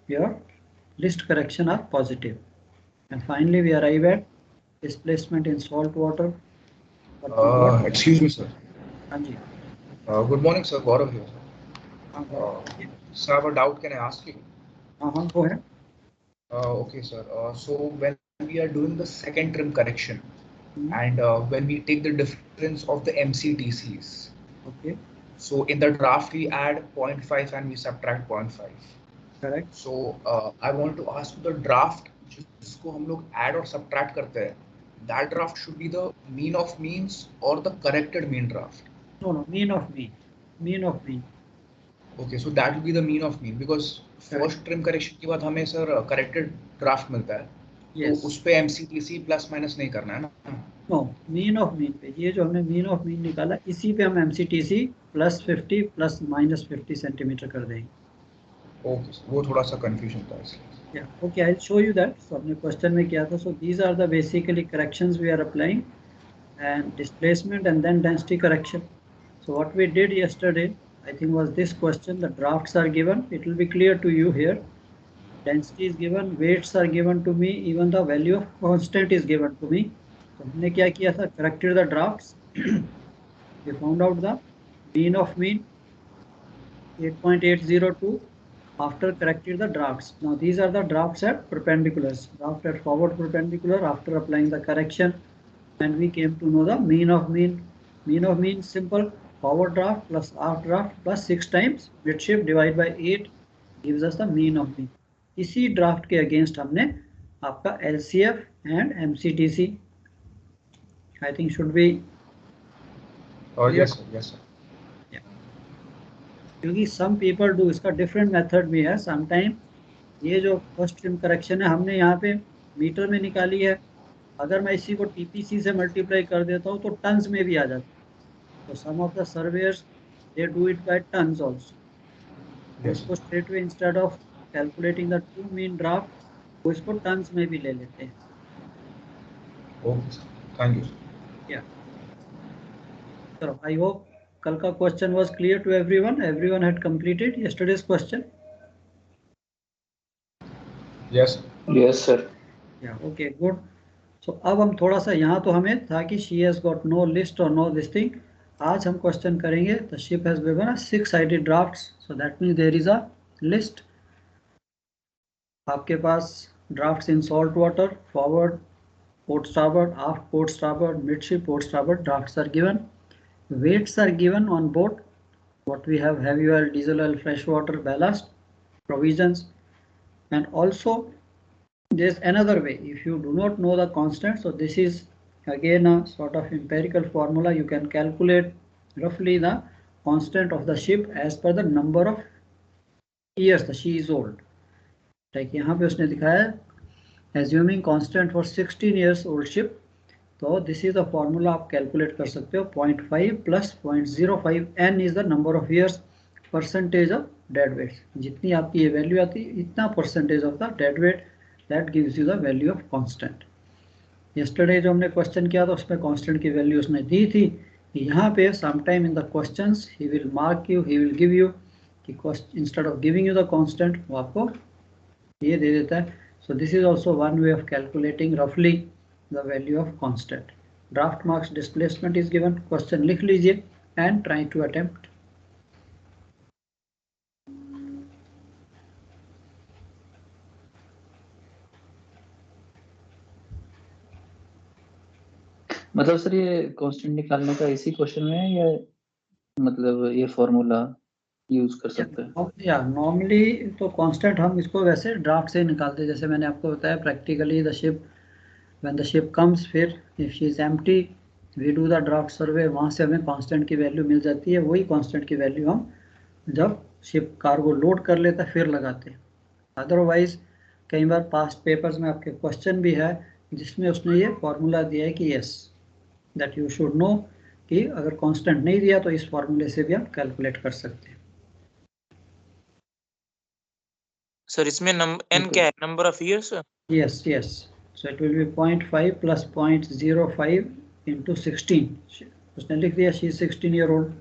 your list correction are positive. And finally, we arrive at displacement in salt water. But we got Excuse me, sir. Anji. Good morning, sir. Gaurav here, sir. Okay. Sir, I have a doubt. Can I ask you? Go ahead. Okay, sir. So when we are doing the second trim correction, Hmm. and when we take the difference of the MCTCs, Okay. so in the draft we add zero point 0.5 and we subtract zero point 0.5. Correct. So I want to ask the draft जिसको हम लोग add और subtract करते हैं, that draft should be the mean of means or the corrected mean draft. No, no. Mean of mean. Mean of mean. Okay, so that will be the mean of mean because Correct. first trim correction के बाद हमें sir corrected draft मिलता है, तो Yes. उस पे MCTC plus minus नहीं करना है ना. नो मीन ऑफ मीन पे ये जो हमने मीन ऑफ मीन निकाला इसी पे हम MCTC +50 ±50 सेंटीमीटर कर देंगे. ओके, वो थोड़ा सा कंफ्यूजन था इसलिए. Yeah, okay, I'll show you that. So हमने क्वेश्चन में किया था. So these are the basically corrections we are applying, and displacement and then density correction. So what we did yesterday, I think, was this question. The drafts are given. It will be clear to you here. Density is given, weights are given to me, even the value of constant is given to me. So हमने क्या किया था? Corrected the drafts. We found out the mean of mean 8.802 after corrected the drafts. Now these are the drafts at perpendiculars. Draft at forward perpendicular after applying the correction, and we came to know the mean of mean. Mean of mean simple, forward draft plus aft draft plus 6 times midship divided by 8 gives us the mean of mean. इसी draft के against हमने आपका LCF and MCTC I think should be yes sir, yes sir. क्योंकि some people do इसका different method भी है. Sometime ये जो फर्स्ट ट्रिम करेक्शन है हमने यहाँ पे मीटर में निकाली है, अगर मैं इसी को TPC से मल्टीप्लाई कर देता हूँ तो टन्स में भी आ जाता है. तो some of the surveyors they do it by tons also. इसको straight way instead of calculating the true mean draft वो इसको टन्स में भी ले लेते हैं. Okay, thank you. या चलो, आई होप कल का question was clear to everyone. Everyone had completed yesterday's question. Yes yes sir. Yeah okay, good. So अब हम थोड़ा सा यहाँ तो हमें था कि she has got no list और नो दिस थिंग. आज हम क्वेश्चन करेंगे the ship has given 6 sided drafts. So that means there is a list. आपके पास drafts in salt water, forward, port starboard, aft port starboard, midship port starboard drafts are given. Weights are given on board. What we have: heavy oil, diesel oil, fresh water, ballast, provisions. And also there's another way. If you do not know the constant, so this is again a sort of empirical formula. You can calculate roughly the constant of the ship as per the number of years the she is old. Like यहाँ पे उसने दिखाया assuming constant for 16 years old ship. तो this is the formula आप calculate कर सकते हो. 0.5 plus 0.05 n is the number of years, percentage of dead weight. जितनी आपकी ये वैल्यू आती है इतना percentage of the dead weight, that gives you the value of constant. Yesterday जो हमने क्वेश्चन किया था उसमें कांस्टेंट की वैल्यू उसने दी थी. यहाँ पे sometime in the questions he will mark you, he will give you कि instead of giving you the constant वो आपको ये दे देता है. So this is also one way of calculating रफली the value of constant. Draft marks displacement is given. Question लिख लीजिए and try to attempt. मतलब सर ये कांस्टेंट निकालने का इसी क्वेश्चन में है या मतलब ये फॉर्मूला यूज कर सकते हैं? या नॉर्मली तो कांस्टेंट हम इसको वैसे ड्राफ्ट से निकालते हैं. जैसे मैंने आपको बताया practically the ship when the ship comes, फिर if she is empty we do the draft survey, वहाँ से हमें कांस्टेंट की वैल्यू मिल जाती है. वही कांस्टेंट की वैल्यू हम जब शिप कार्गो लोड कर लेता है फिर लगाते हैं. अदरवाइज कई बार पास्ट पेपर्स में आपके क्वेश्चन भी है जिसमें उसने ये फॉर्मूला दिया है कि yes that you should know कि अगर कांस्टेंट नहीं दिया तो इस फॉर्मूले से भी आप कैलकुलेट कर सकते हैं. सर इसमें n क्या है? Number of years. Yes yes. So it will be 0.5 plus 0.05 into 16. उसने लिख दिया she is 16 year old.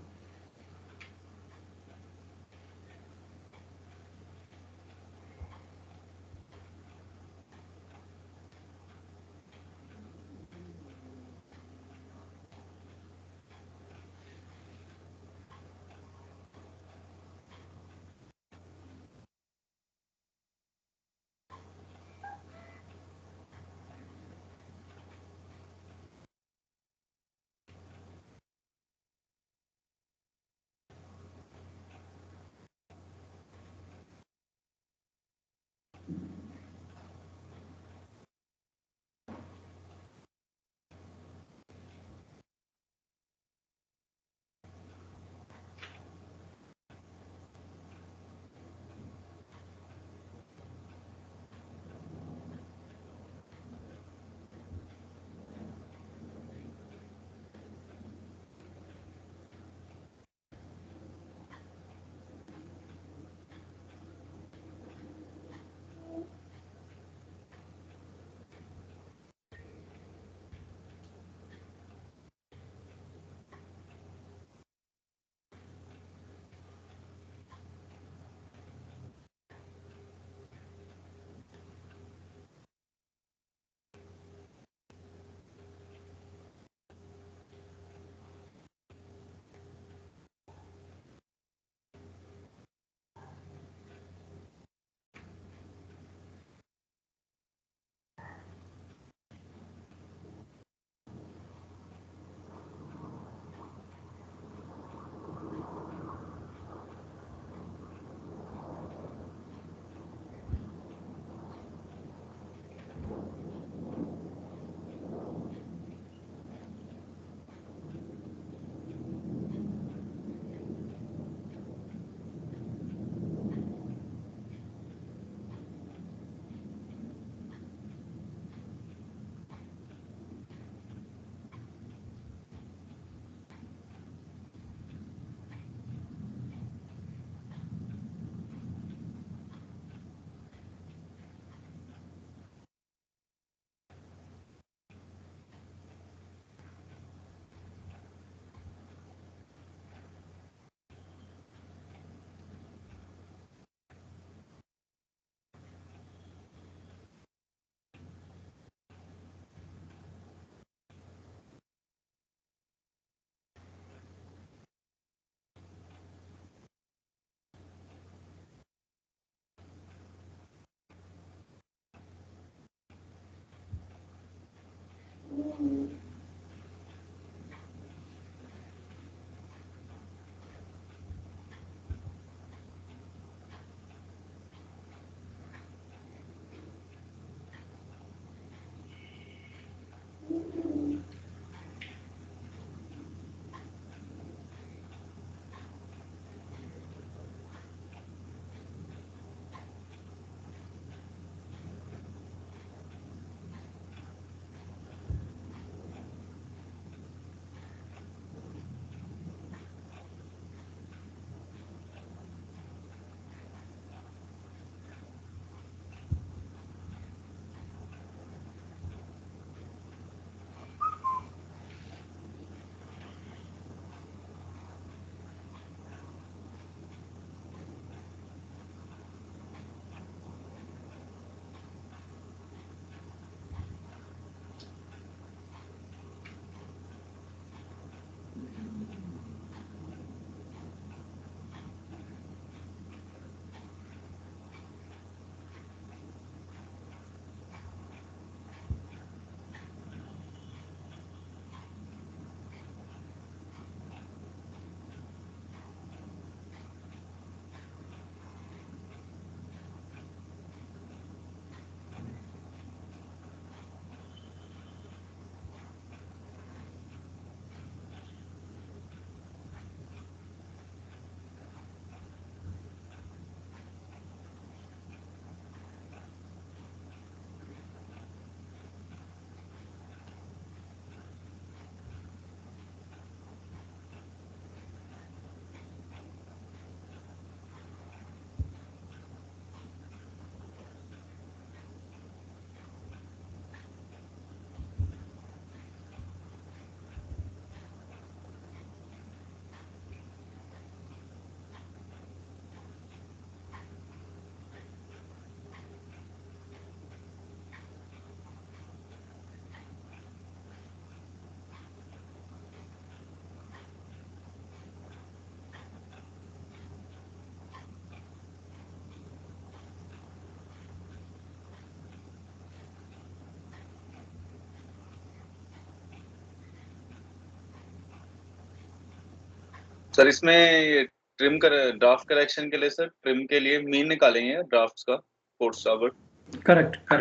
Sir इसमें ये ट्रिम कर ड्राफ्ट करेक्शन के लिए सर ट्रिम के लिए मीन निकालेंगे ड्राफ्ट्स का पोर्ट स्टार्बोर्ड। करेक्ट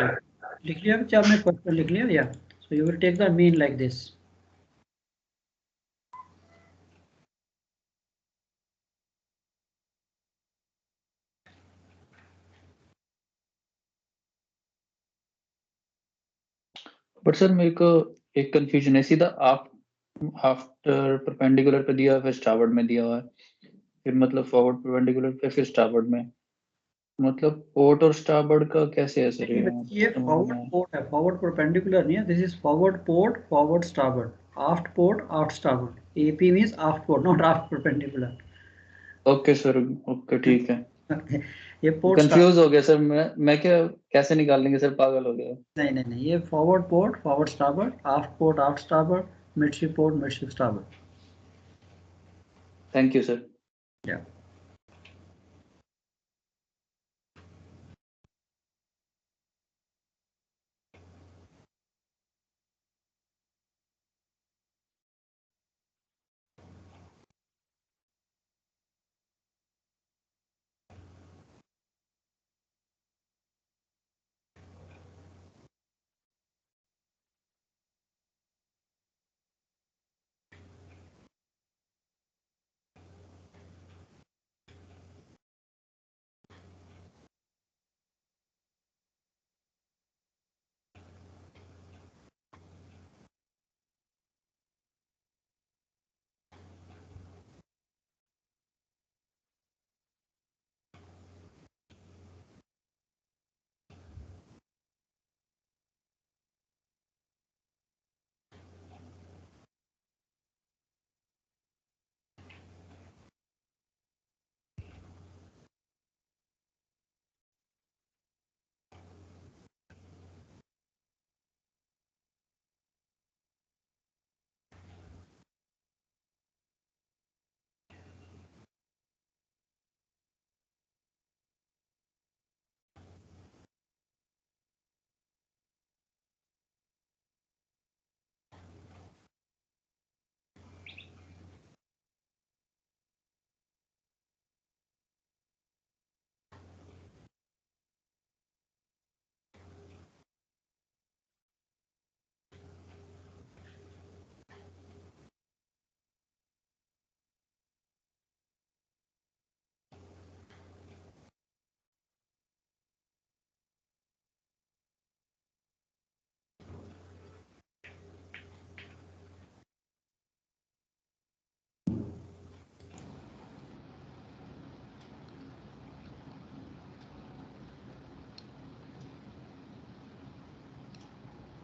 लिख लिया बच्चा आपने क्वेश्चन लिख लिया या so you will take the mean like this. But sir मेरे को एक कंफ्यूजन है, सीधा आप आफ्टर परपेंडिकुलर पे दिया फिर स्टारबोर्ड में दिया हुआ है, फिर मतलब फॉरवर्ड परपेंडिकुलर पे फिर स्टारबोर्ड में, मतलब पोर्ट और स्टारबोर्ड का कैसे असर है ये फॉरवर्ड पोर्ट है, फॉरवर्ड परपेंडिकुलर नहीं है, this is forward port forward starboard, aft port aft starboard. AP means aft port not aft perpendicular. Okay sir, okay ठीक है। ये पोर्ट कंफ्यूज हो गया सर, मैं क्या कैसे निकाल लेंगे सर, पागल हो गया। नहीं ये forward port forward starboard, aft port aft starboard, midship port midship starboard. Thank you sir. या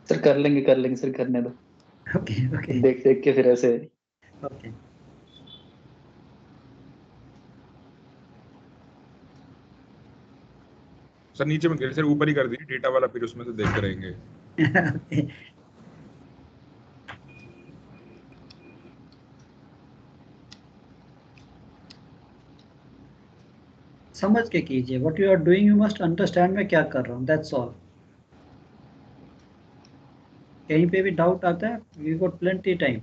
सर कर लेंगे सर, करने दो। ओके देख देख के फिर ऐसे। ओके सर नीचे में सर ऊपर ही कर दीजिए डेटा वाला, फिर उसमें से देखते रहेंगे। समझ के कीजिए, what you are doing you must understand मैं क्या कर रहा हूँ, दैट्स ऑल। कहीं पे भी डाउट आता है, वी गॉट प्लेंटी टाइम।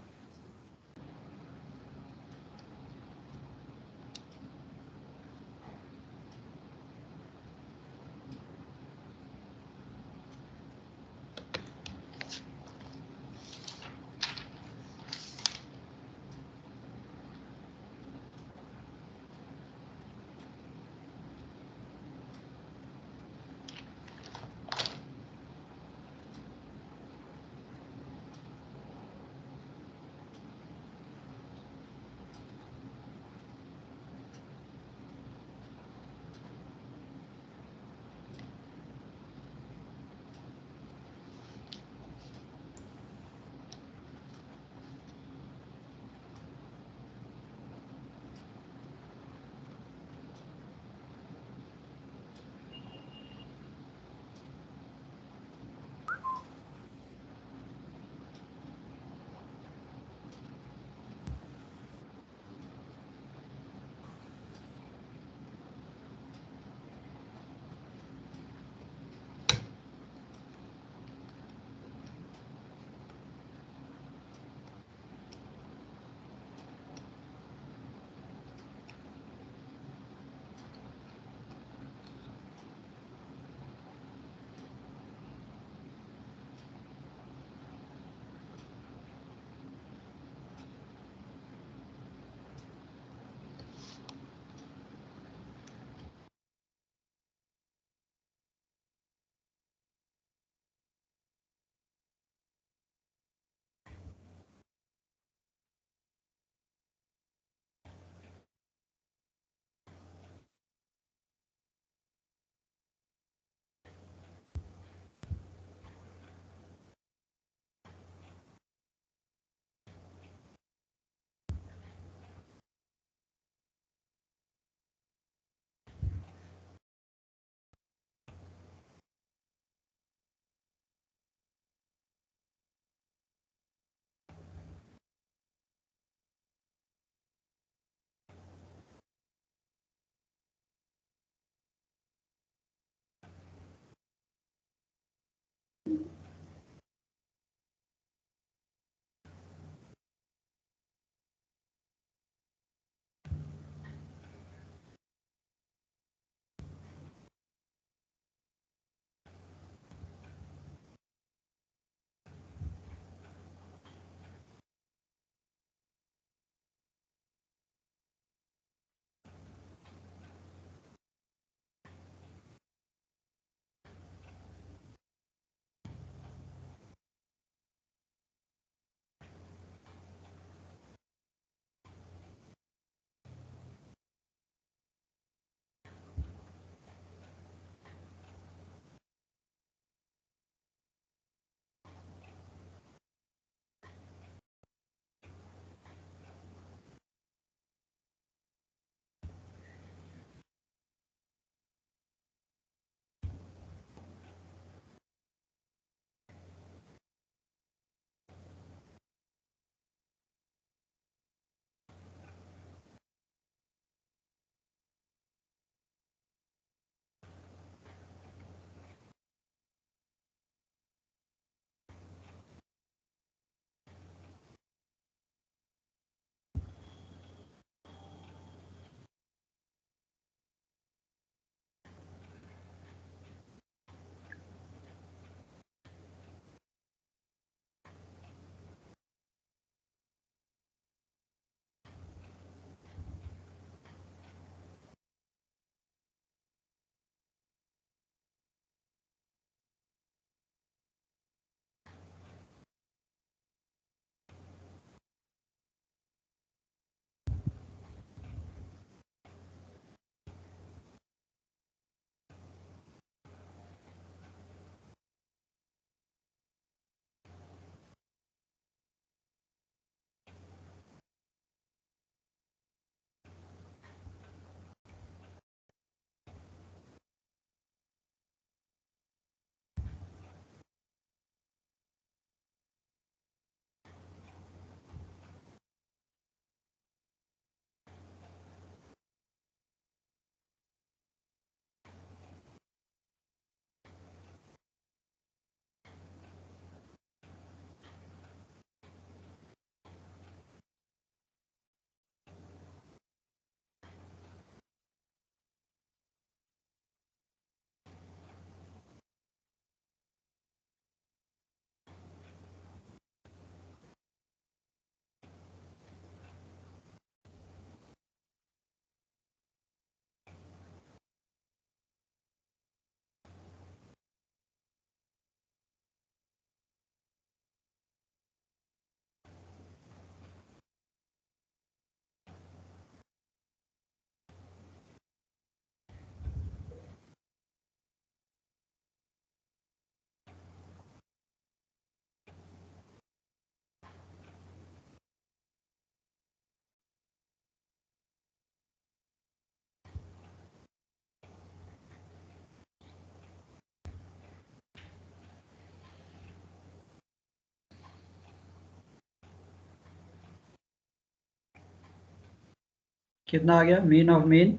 कितना आ गया mean of mean?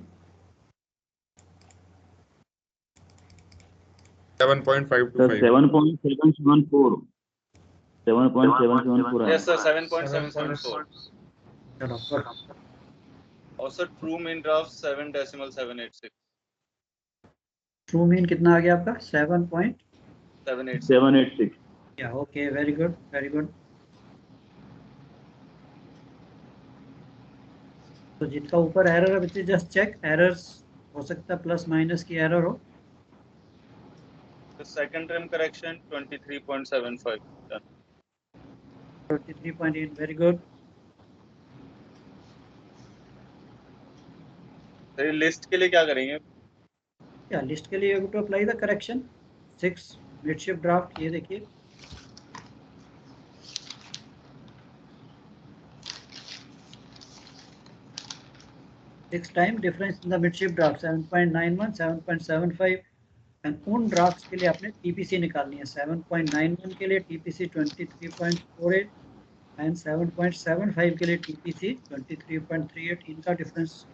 7.525 7.774 7.774 yes sir 7.774 चलो good. और sir true mean draft 7.786 true mean कितना आ गया आपका? 7.786. 786 या okay, very good very good. तो जितना ऊपर एरर है बच्चे जस्ट चेक. एरर्स हो सकता है प्लस माइनस की एरर हो. The second trim correction 23.75 done. 23.8 very good. Sir list के लिए क्या करेंगे? या लिस्ट के लिए you to apply the correction 6 midship draft. ये देखिए six time difference in the midship draft 7.91 7.75 and उन ड्राफ्ट्स के लिए आपने टीपीसी निकालनी है. 7.91 के लिए टीपीसी 23.48 एंड 7.75 के लिए टीपीसी 23.38. इनका डिफरेंस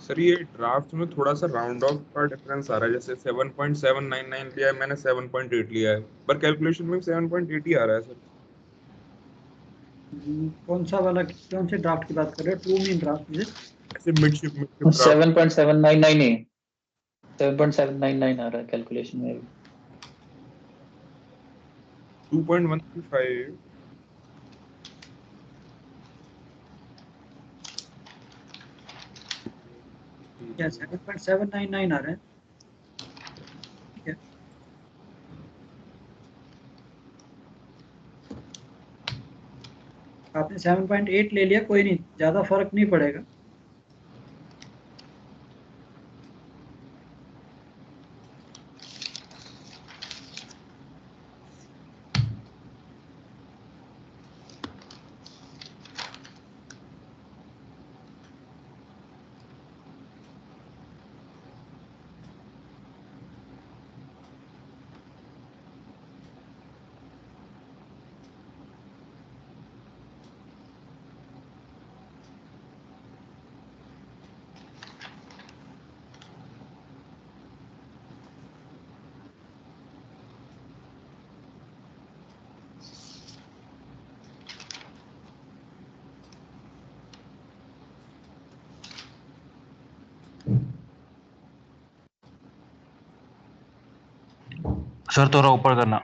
सर ये ड्राफ्ट में थोड़ा सा राउंड ऑफ का डिफरेंस आ रहा है. जैसे 7.799 लिया है मैंने, 7.8 लिया है, पर कैलकुलेशन में 7.8 ही आ रहा है सर. कौन सा वाला, कौन से ड्राफ्ट की बात कर रहे हो? True mean draft is it? ऐसे मिडशिप ड्राफ्ट 7.799 नहीं 7.799 आ रहा है कैलकुलेशन में. 2.135 या 7.799 आ रहा है. ठीक है. आपने 7.8 ले लिया, कोई नहीं, ज्यादा फर्क नहीं पड़ेगा. सर थोड़ा ऊपर करना.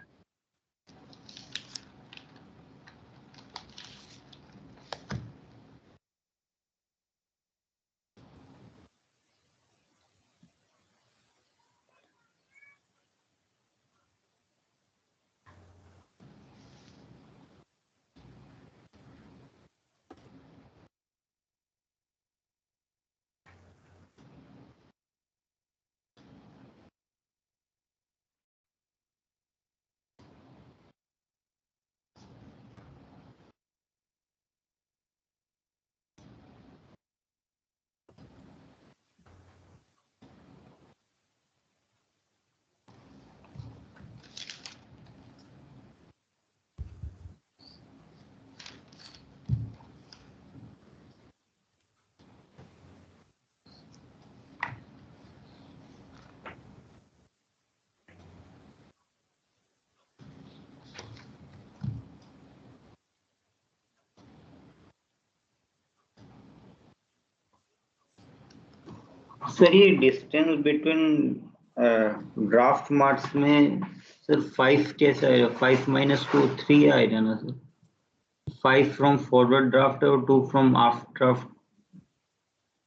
सर ये डिस्टेंस बिटवीन ड्राफ्ट मार्क्स में सर 5 कैसा है? 5 - 2 3 आएगा ना सर? 5 फ्रॉम फॉरवर्ड ड्राफ्ट और 2 from after draft.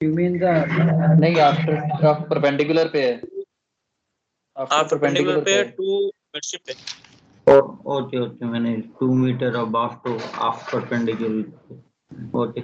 You mean the नहीं आफ्टर ड्राफ्ट परपेंडिकुलर पे है. आफ्टर परपेंडिकुलर पे 2 मिडशिप पे. ओके ओके, मैंने 2 metre above two after perpendicular. Okay.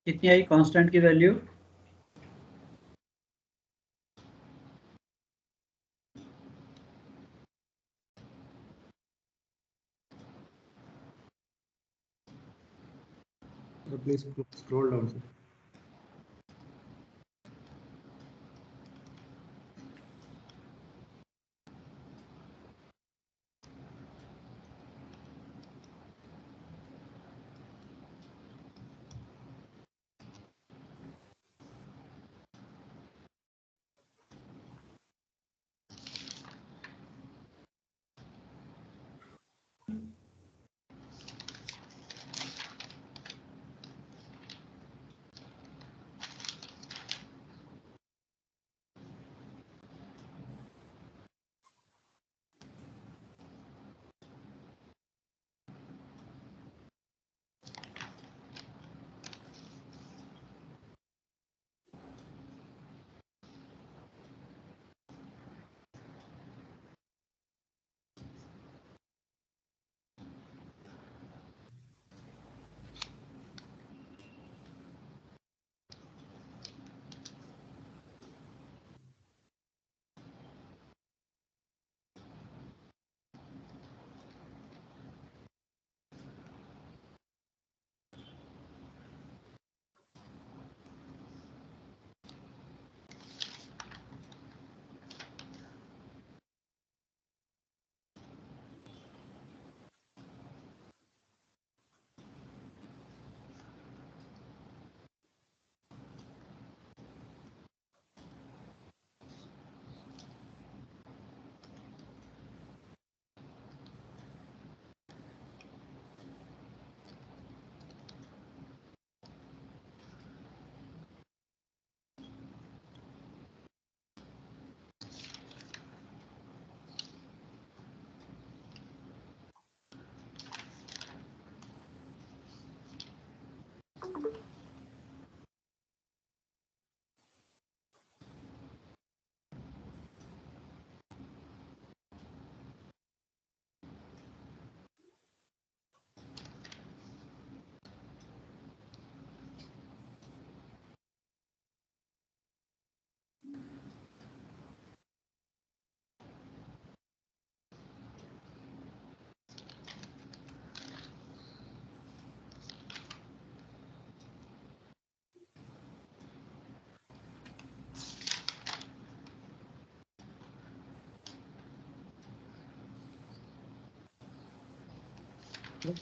कितनी आई कांस्टेंट की value? Please scroll down, sir.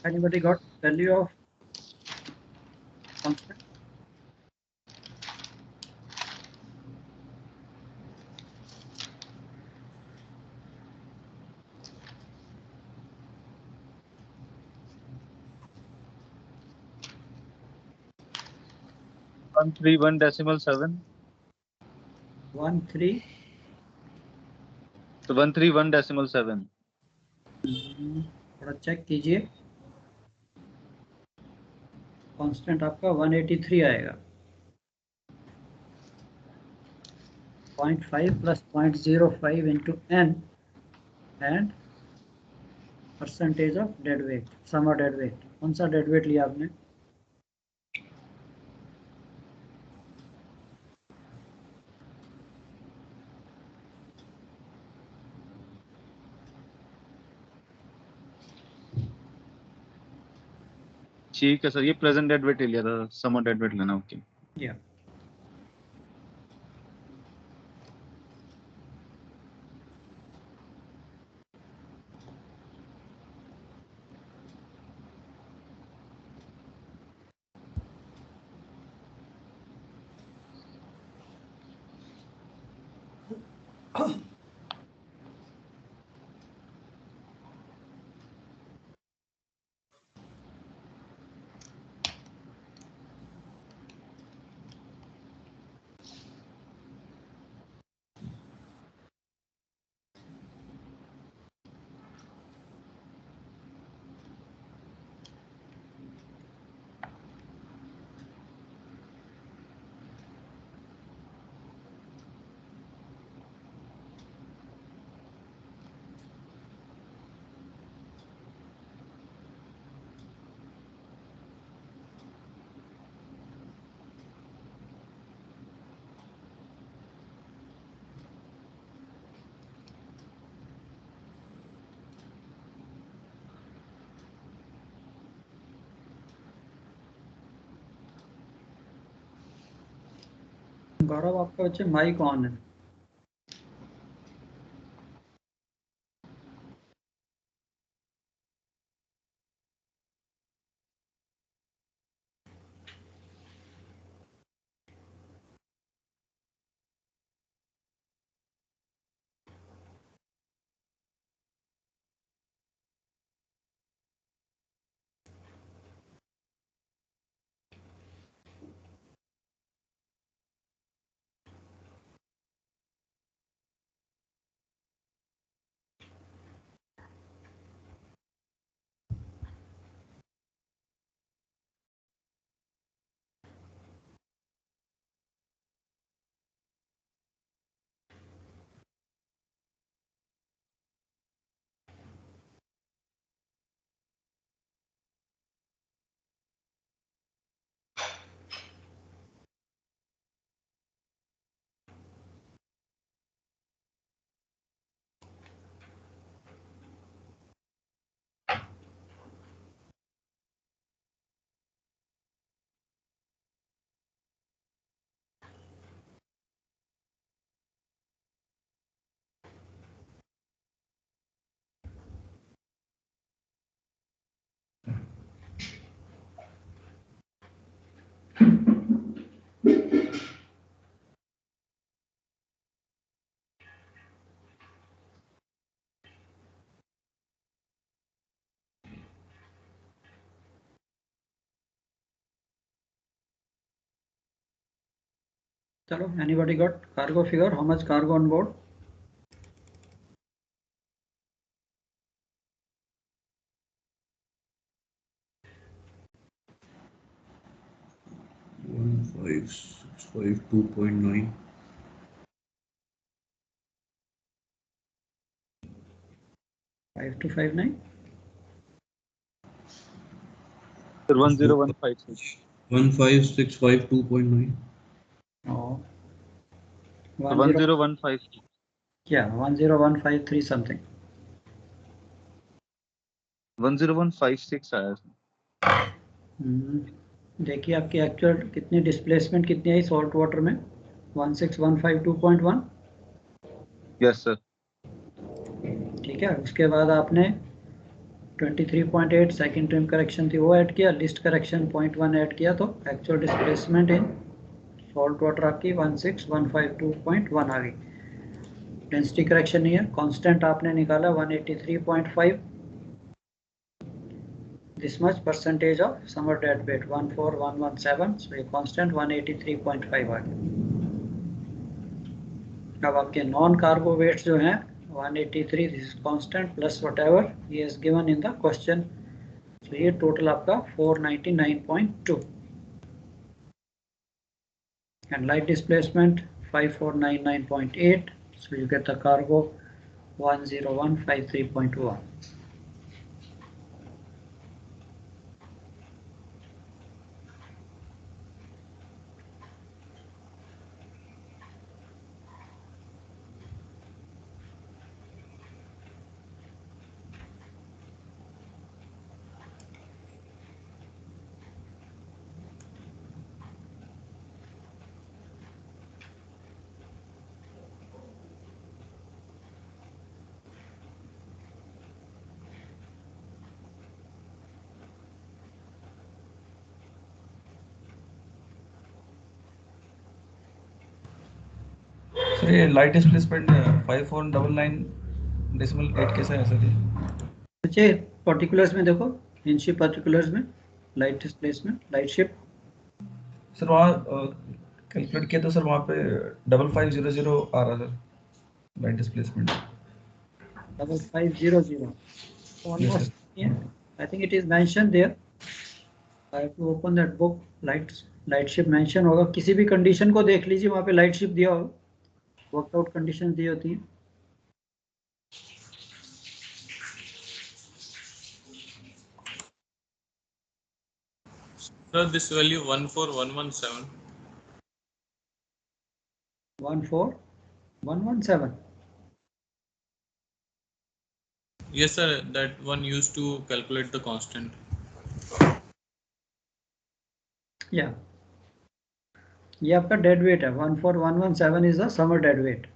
Anybody got value of constant? One three one decimal seven. 1 3 So 131 decimal 7. थोड़ा check कीजिए, कांस्टेंट आपका 183 आएगा। 0.5 plus 0.05 into n and percentage of dead weight, sum of dead weight। कौन सा dead weight लिया आपने? ठीक है सर, ये प्रेजेंट डेड वेट लिया था, समर डेड वेट लेना। ओके या गौरव आपका बच्चे माइक ऑन है। चलो, anybody got cargo figure? How much cargo on board? One five six five 2.9. 5259. Sir, 10156. 1565 2.9. Oh, 10156. yeah, 10153 something. 10156 आया sir. देखिए आपकी एक्चुअल कितनी डिस्प्लेसमेंट कितनी आई सॉल्ट वाटर में? 16152.1. Yes sir. ठीक है, उसके बाद आपने 23.8 सेकंड ट्रिम करेक्शन थी वो ऐड किया, लिस्ट करेक्शन 0.1 ऐड किया, तो actual displacement in salt water आपकी 16152.1 आ गई। डेंसिटी करेक्शन नहीं है, कांस्टेंट आपने निकाला 183.5, this much percentage of summer dead weight 14117, so ये कांस्टेंट 183.5 आ गया। अब आपके नॉन कार्गो वेट्स जो हैं 183, this is constant plus whatever he has given in the question, so ये टोटल आपका 499.2 and light displacement 5499.8, so you get the cargo 10153.1. Sir ये light displacement 5499.8 कैसा है सर? बच्चे पर्टिकुलर्स में देखो, इनशिप पर्टिकुलर्स में light displacement, light ship sir वहाँ कैलकुलेट किया तो सर वहाँ पे 5500 आ रहा sir light displacement 5500 almost. Yeah, I think it is mentioned there. I have to open that book. Light ship mention होगा, किसी भी कंडीशन को देख लीजिए वहाँ पे लाइट शिप दिया होगा, वर्कआउट कंडीशन दी होती है। Sir, this value 14117. 14117. Yes, sir. That one used to calculate the constant. Yeah. ये आपका डेड वेट है 14117 is the summer dead wait.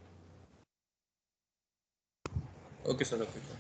Okay sir, okay sir.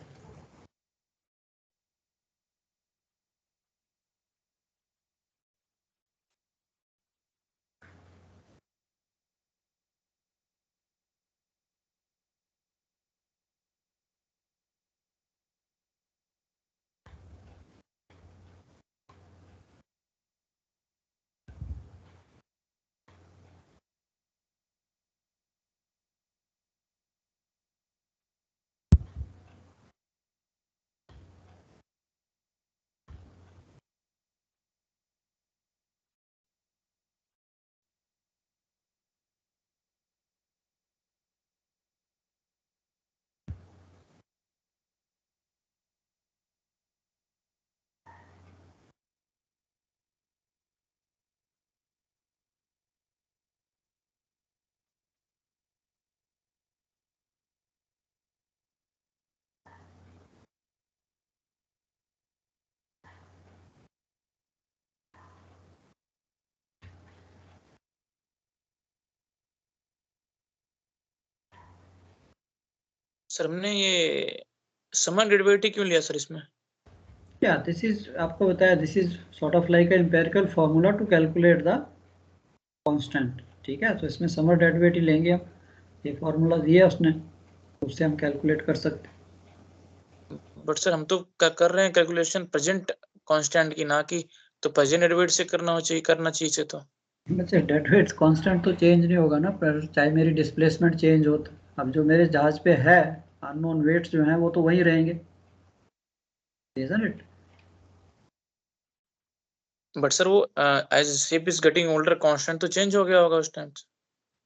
Sir हमने ये समर डेड वेट ही क्यों लिया सर इसमें? या दिस इज आपको बताया, this is sort of like empirical formula to calculate the constant. ठीक है, तो इसमें समर डेड वेट ही लेंगे हम. ये फॉर्मूला दिया उसने, उससे हम कैलकुलेट कर सकते हैं. बट सर हम तो कर रहे हैं कैलकुलेशन प्रेजेंट कांस्टेंट की, ना कि तो प्रेजेंट डेड वेट से करना चाहिए से. तो बच्चे डेड वेट कांस्टेंट तो चेंज नहीं होगा ना, पर चाहे मेरी डिस्प्लेसमेंट चेंज हो. तो अब जो मेरे जहाज पे है अननोन वेट्स जो हैं वो तो वही रहेंगे, isn't it? बट सर वो as ship is getting older constant तो चेंज हो गया होगा उस टाइम.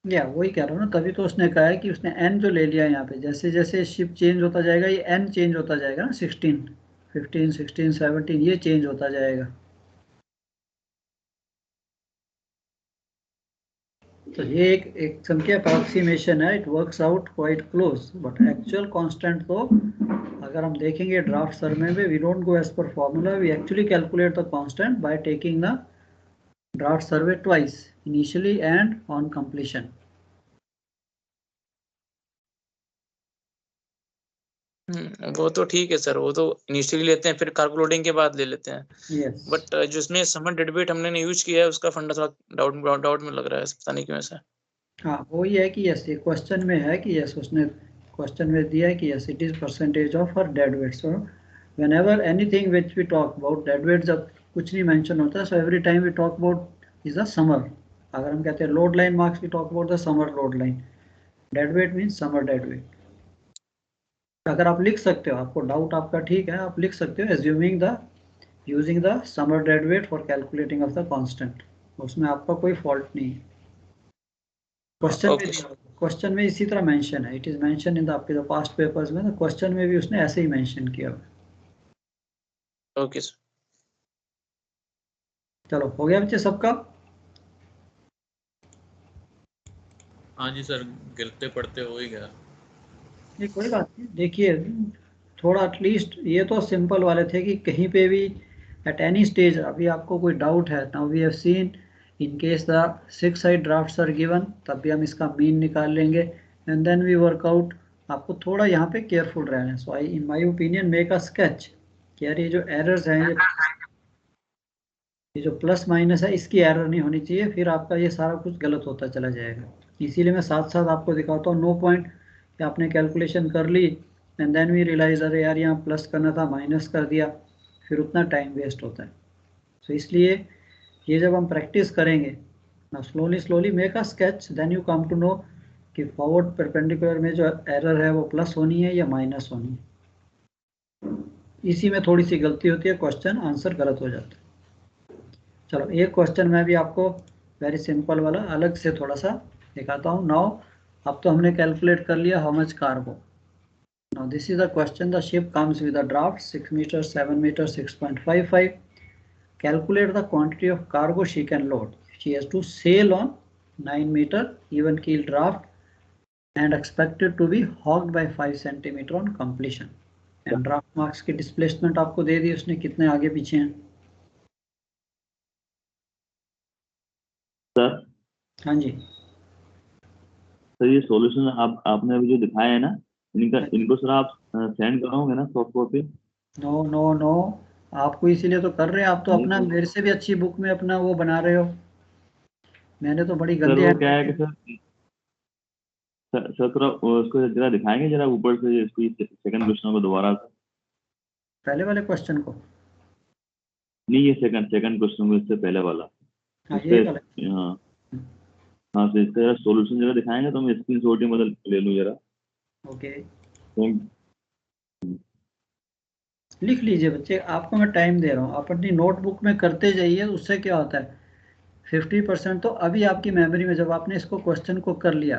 या वही कह रहा हूँ ना, तभी तो उसने कहा है कि उसने n जो ले लिया यहाँ पे, जैसे जैसे शिप चेंज होता जाएगा ये n चेंज होता जाएगा ना, 16 15 16 17 ये चेंज होता जाएगा. तो ये एक किस्म की अप्रॉक्सीमेशन है, it works out quite close. But actual constant तो अगर हम देखेंगे ड्राफ्ट सर्वे में, we don't go as per formula, we actually calculate the constant by taking the draft survey twice, initially and on completion. वो तो ठीक है sir, वो तो इनिशियली लेते हैं फिर कार्गो लोडिंग के बाद ले लेते हैं. यस. बट जिसमें समर डेड वेट हमने यूज किया है उसका फंडा थोड़ा डाउट में लग रहा है, पता नहीं क्यों ऐसा. हाँ वो ये है कि यस, ये क्वेश्चन में है कि यस, उसने क्वेश्चन में दिया है कि yes it is percentage of her dead weight. So whenever anything which we talk about dead weight, जब कुछ नहीं मेंशन होता, so every time we talk about is the summer. अगर हम कहते हैं load line marks, we talk about the summer load line. Dead weight means summer dead weight. अगर आप लिख सकते हो, आपको डाउट आपका ठीक है, आप लिख सकते हो assuming the using the summer dead wait for calculating of the constant, उसमें आपका कोई फॉल्ट नहीं है. क्वेश्चन में इसी तरह मेंशन है, it is mention in the आपके जो पास्ट पेपर्स में, तो क्वेश्चन में भी उसने ऐसे ही मेंशन किया हुआ. Okay sir. चलो हो गया बच्चे सबका? हाँ जी सर, गिरते पड़ते हो ही गया. ये कोई बात नहीं, देखिए थोड़ा एटलीस्ट ये तो सिंपल वाले थे कि कहीं पे भी एट एनी स्टेज अभी आपको कोई डाउट है, now we have seen in case the 6 side drafts are given, तब भी हम इसका मीन निकाल लेंगे and then we work out. आपको थोड़ा यहाँ पे केयरफुल रहना है. So I in my opinion make a sketch कि यार ये जो एरर्स हैं, ये जो प्लस माइनस है, इसकी एरर नहीं होनी चाहिए, फिर आपका ये सारा कुछ गलत होता चला जाएगा. इसीलिए मैं साथ साथ आपको दिखाता हूँ. नो पॉइंट कि आपने कैलकुलेशन कर ली एंड देन वी रियलाइज अरे यार यहाँ प्लस करना था माइनस कर दिया, फिर उतना टाइम वेस्ट होता है. तो इसलिए ये जब हम प्रैक्टिस करेंगे ना, slowly slowly make a sketch, then you come to know कि फॉरवर्ड परपेंडिकुलर में जो एरर है वो प्लस होनी है या माइनस होनी है. इसी में थोड़ी सी गलती होती है, क्वेश्चन आंसर गलत हो जाता है. चलो एक क्वेश्चन मैं भी आपको वेरी सिंपल वाला अलग से थोड़ा सा दिखाता हूँ. नाउ अब तो हमने कैलकुलेट कर लिया how much cargo. Now this is the question, the ship comes with a draft 6 metre 7 metre 6.55. Calculate the quantity of cargo she can load. She has to sail on 9 meter even keel draft and expected to be hogged by 5 centimeter on completion. And draft marks की displacement आपको दे दी उसने, कितने आगे पीछे हैं? Sir हाँ जी sir ये solution आपने अभी जो दिखाए हैं ना, इनको सर आप सेंड करोगे ना soft copy? No no no, आपको इसीलिए तो कर रहे हैं, आप तो अपना नहीं मेरे से भी अच्छी बुक में अपना वो बना रहे हो, मैंने तो बड़ी सर, गंदे वो क्या है कि सर थोड़ा उसको जरा दिखाएंगे जरा ऊपर से इसको सेकंड क्वेश्चन को दोबारा से। पहले वाले क्वेश्चन को नहीं, ये सेकंड क्वेश्चन को इससे पहले वाला, हाँ इससे ये वाला हाँ हाँ, तो इसका जरा सॉल्यूशन जरा दिखाएंगे तो मैं स्क्रीनशॉट ही मतलब ले लूँ जरा। ओके Thank- लिख लीजिए बच्चे, आपको मैं टाइम दे रहा हूँ, आप अपनी नोटबुक में करते जाइए, उससे क्या होता है 50% तो अभी आपकी मेमोरी में, जब आपने इसको क्वेश्चन को कर लिया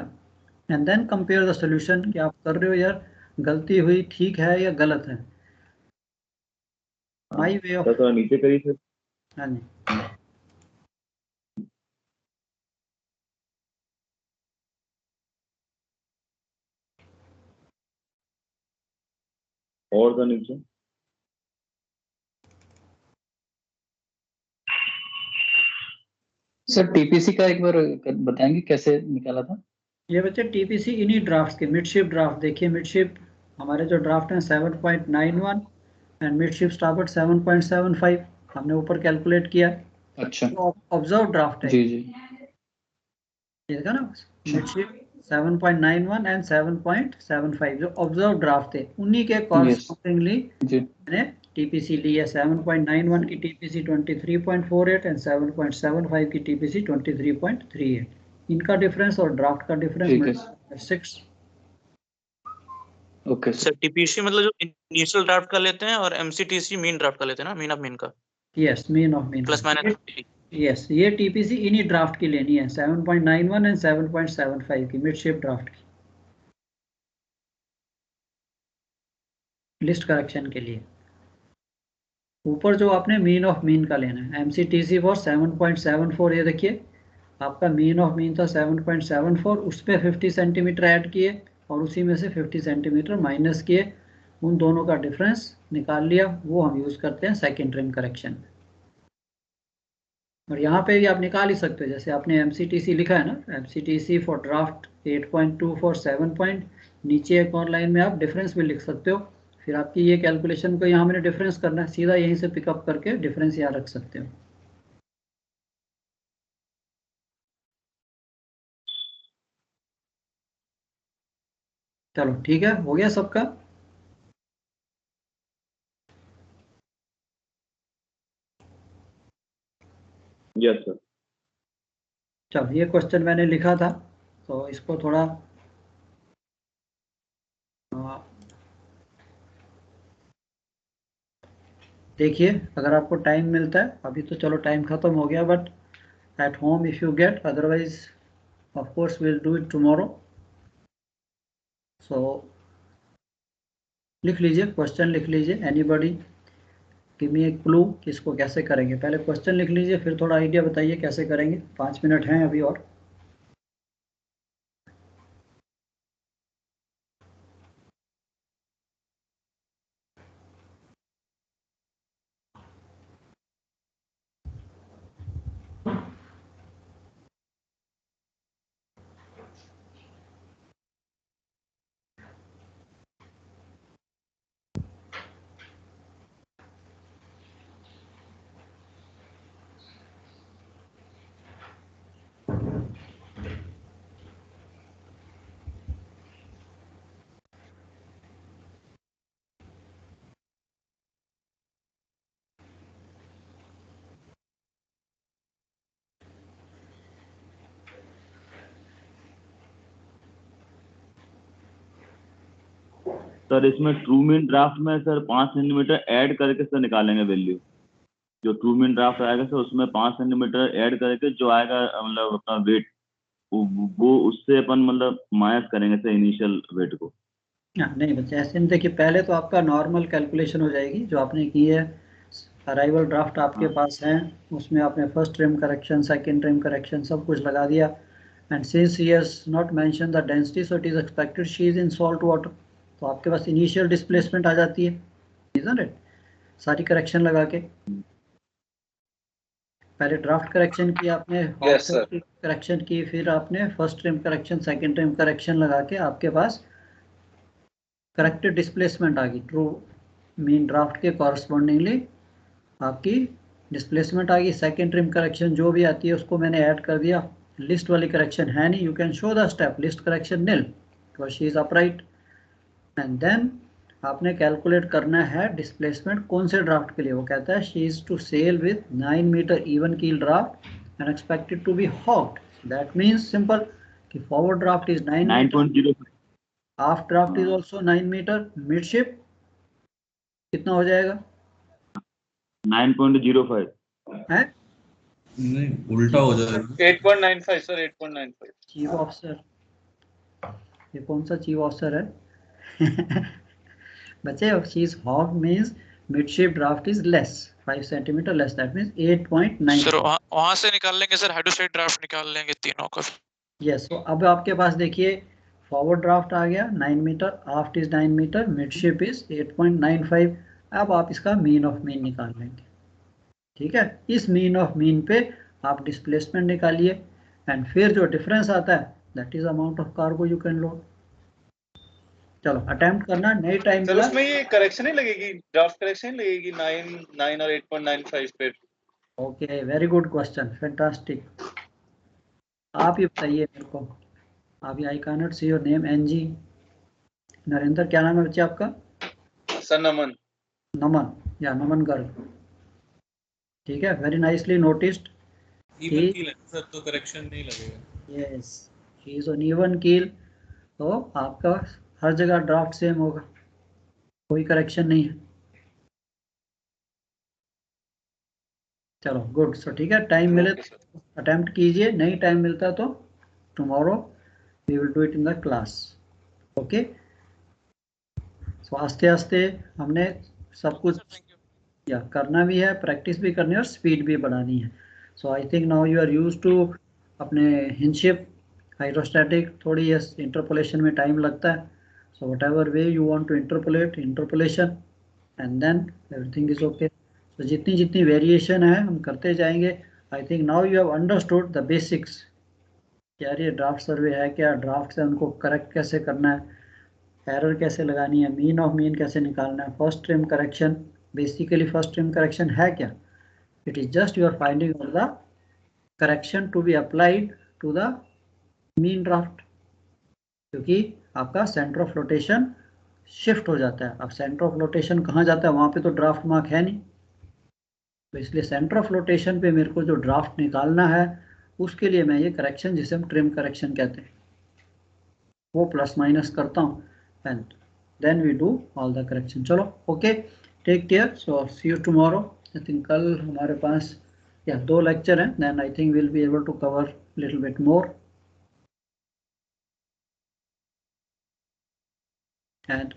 and then compare the solution कि आप कर रहे हो यार गलती हुई, ठीक है या गलत है। हाँ, माई वे ऑफ, सर थोड़ा नीचे करिए सर। हाँ जी और तो नीचे सर टीपीसी का एक बार बताएंगे कैसे निकाला था? ये बच्चे टीपीसी इन्हीं ड्राफ्ट के मिडशिप ड्राफ्ट देखिए, मिडशिप हमारे जो ड्राफ्ट हैं 7.91 एंड मिडशिप स्टार्बोर्ड 7.75 हमने ऊपर कैलकुलेट किया। अच्छा तो ऑब्जर्व ड्राफ्ट है जी जी ये देखा ना, मिडशिप 7.91 एंड 7.75 जो ऑब्जर्व ड्राफ्ट थे उन्हीं के यस कॉरस्पॉन्डिंगली जी मैंने टीपीसी ली है। 7.91 की टीपीसी 23.48 एंड 7.75 की टीपीसी 23.38, इनका डिफरेंस और ड्राफ्ट का डिफरेंस ठीक है 6। Okay sir. सर टीपीसी मतलब जो इनिशियल ड्राफ्ट का लेते हैं और एमसीटीसी मीन ड्राफ्ट का लेते हैं ना, मीन ऑफ मीन का yes mean of mean plus minus. Yes ये टीपीसी इन्हीं ड्राफ्ट की लेनी है 7.91 एंड 7.75 की मिडशिप ड्राफ्ट की लिस्ट करेक्शन के लिए। ऊपर जो आपने मीन ऑफ मीन का लेना है एमसीटीसी फॉर 7.74, ये देखिए आपका मीन ऑफ मीन था 7.74, उस पर 50 सेंटीमीटर ऐड किए और उसी में से 50 सेंटीमीटर माइनस किए, उन दोनों का डिफरेंस निकाल लिया, वो हम यूज करते हैं सेकेंड ट्रिम करेक्शन में। और यहाँ पे भी आप निकाल ही सकते हो, जैसे आपने एमसीटीसी लिखा है ना, एमसीटीसी फॉर ड्राफ्ट 8.2 फॉर 7 पॉइंट, नीचे एक और लाइन में आप डिफरेंस भी लिख सकते हो, फिर आपकी ये कैलकुलेशन को यहाँ मैंने डिफरेंस करना है, सीधा यहीं से पिकअप करके डिफरेंस यहाँ रख सकते हो। चलो ठीक है, हो गया सबका। Yes sir. चलो ये क्वेश्चन मैंने लिखा था तो इसको थोड़ा देखिए, अगर आपको टाइम मिलता है, अभी तो चलो टाइम खत्म हो गया, but at home if you get, otherwise of course will do it tomorrow. So लिख लीजिए, क्वेश्चन लिख लीजिए, anybody give me a clue कि इसको कैसे करेंगे। पहले क्वेश्चन लिख लीजिए, फिर थोड़ा आइडिया बताइए कैसे करेंगे, 5 मिनट हैं अभी और। सर इसमें ट्रू मीन ड्राफ्ट में सर 5 सेंटीमीटर ऐड करके सर निकालेंगे वैल्यू, जो ट्रू मीन ड्राफ्ट आएगा सर उसमें 5 सेंटीमीटर ऐड करके जो आएगा मतलब अपना वेट, वो उससे अपन मतलब माइनस करेंगे सर इनिशियल वेट को। नहीं बच्चे ऐसे नहीं, देखिए पहले तो आपका नॉर्मल कैलकुलेशन हो जाएगी जो आपने की है, अराइवल ड्राफ्ट आपके पास है, उसमें आपने first trim correction second trim correction सब कुछ लगा दिया, and since he has not mention the density so it is expected she is in salt water, तो आपके पास इनिशियल डिस्प्लेसमेंट आ जाती है, इजंट इट, सारी करेक्शन लगा के। पहले ड्राफ्ट करेक्शन की आपने, Yes, sir. करेक्शन की, फिर आपने first trim correction, second trim correction लगा के आपके पास करेक्टेड डिस्प्लेसमेंट आ गई। ट्रू मीन ड्राफ्ट के कॉरस्पॉन्डिंगली आपकी डिस्प्लेसमेंट आ गई। सेकंड ट्रिम करेक्शन जो भी आती है उसको मैंने ऐड कर दिया। लिस्ट वाली करेक्शन है नहीं, you can show the step list correction nil because she is upright. And then आपने कैलकुलेट करना है डिस्प्लेसमेंट कौन से ड्राफ्ट के लिए। वो कहता है she is to sail with 9 metre even keel draft and expected to be hogged. That means simple कि forward draft is 9 metre, aft draft is also 9 metre, midship कितना हो जाएगा 9.05 है? नहीं उल्टा हो जाएगा 8.95 सर, 8.95। चीफ ऑफिसर, ये कौन सा चीफ ऑफिसर है? बच्चे she's hog means midship draft is less 5 centimetre less, that means 8.9। Sir वहां से निकाल लेंगे सर, हाइड्रोस्टेटिक ड्राफ्ट निकाल लेंगे तीनों का। यस, तो अब आपके पास देखिए फॉरवर्ड ड्राफ्ट आ गया 9 metre, आफ्ट is 9 metre, midship is 8.95। अब आप इसका मीन ऑफ मीन निकाल लेंगे, ठीक है। इस मीन ऑफ मीन पे आप डिस्प्लेसमेंट निकालिए एंड फिर जो डिफरेंस आता है that is amount of cargo you can load. चलो अटेम्प्ट करना, नई टाइम सर उसमें ये करेक्शन ही लगेगी, ड्राफ्ट करेक्शन ही लगेगी 9 और 8.95 पे। Okay, very good question, fantastic. आप ये बताइए मेरे को, अभी I can not see your name. N G Narendra, क्या नाम है बच्चे आपका? सर नमन। नमन या नमन गर्ग, ठीक है, वेरी नाइसली नोटिस्ड। इवन कील है सर, तो करेक्शन नहीं लगेगा। Yes, he is on even कील, तो आपका हर जगह ड्राफ्ट सेम होगा, कोई करेक्शन नहीं है। चलो गुड, सो ठीक है, टाइम मिले तो अटेम्प्ट कीजिए, नहीं टाइम मिलता तो tomorrow we will do it in the class. Okay, so आस्ते आस्ते हमने सब कुछ या करना भी है, प्रैक्टिस भी करनी है और स्पीड भी बढ़ानी है। So I think now you are used to अपने हिंडशिप, हाइड्रोस्टैटिक, थोड़ी यस इंटरपोलेशन में टाइम लगता है। So whatever way you want to interpolate, interpolation and then everything is okay. तो जितनी जितनी वेरिएशन है हम करते जाएंगे। I think now you have understood the basics, यार ये ड्राफ्ट सर्वे है क्या, ड्राफ्ट से उनको करेक्ट कैसे करना है, एरर कैसे लगानी है, मीन ऑफ मीन कैसे निकालना है, first trim correction. Basically first trim correction है क्या? It is just you are finding of the correction to be applied to the mean draft, क्योंकि आपका सेंटर ऑफ फ्लोटेशन शिफ्ट हो जाता है। अब सेंटर ऑफ फ्लोटेशन कहाँ जाता है, वहां पे तो ड्राफ्ट मार्क है नहीं, तो इसलिए सेंटर ऑफ फ्लोटेशन पे मेरे को जो ड्राफ्ट निकालना है उसके लिए मैं ये करेक्शन, जिसे हम ट्रिम करेक्शन कहते हैं, वो प्लस माइनस करता हूँ and then we do all the correction. चलो okay, take care, so see you tomorrow. I think कल हमारे पास या 2 लेक्चर हैं, then I think will be able to cover little bit more. And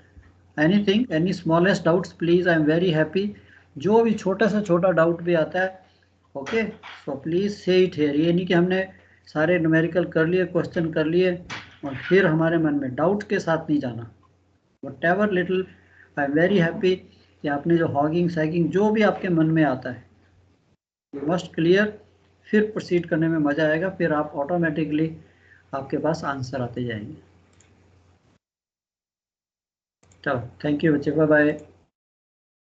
anything, any smallest doubts please, I am very happy. जो भी छोटा से छोटा डाउट भी आता है, okay, so please say it here. ये नहीं कि हमने सारे न्यूमेरिकल कर लिए, क्वेश्चन कर लिए और फिर हमारे मन में डाउट के साथ नहीं जाना। Whatever little, I am very happy कि आपने जो हॉगिंग सैगिंग जो भी आपके मन में आता है यू मस्ट क्लियर, फिर प्रोसीड करने में मजा आएगा, फिर आप ऑटोमेटिकली आपके पास आंसर आते जाएंगे। चलो थैंक यू बच्चे, बाय बाय।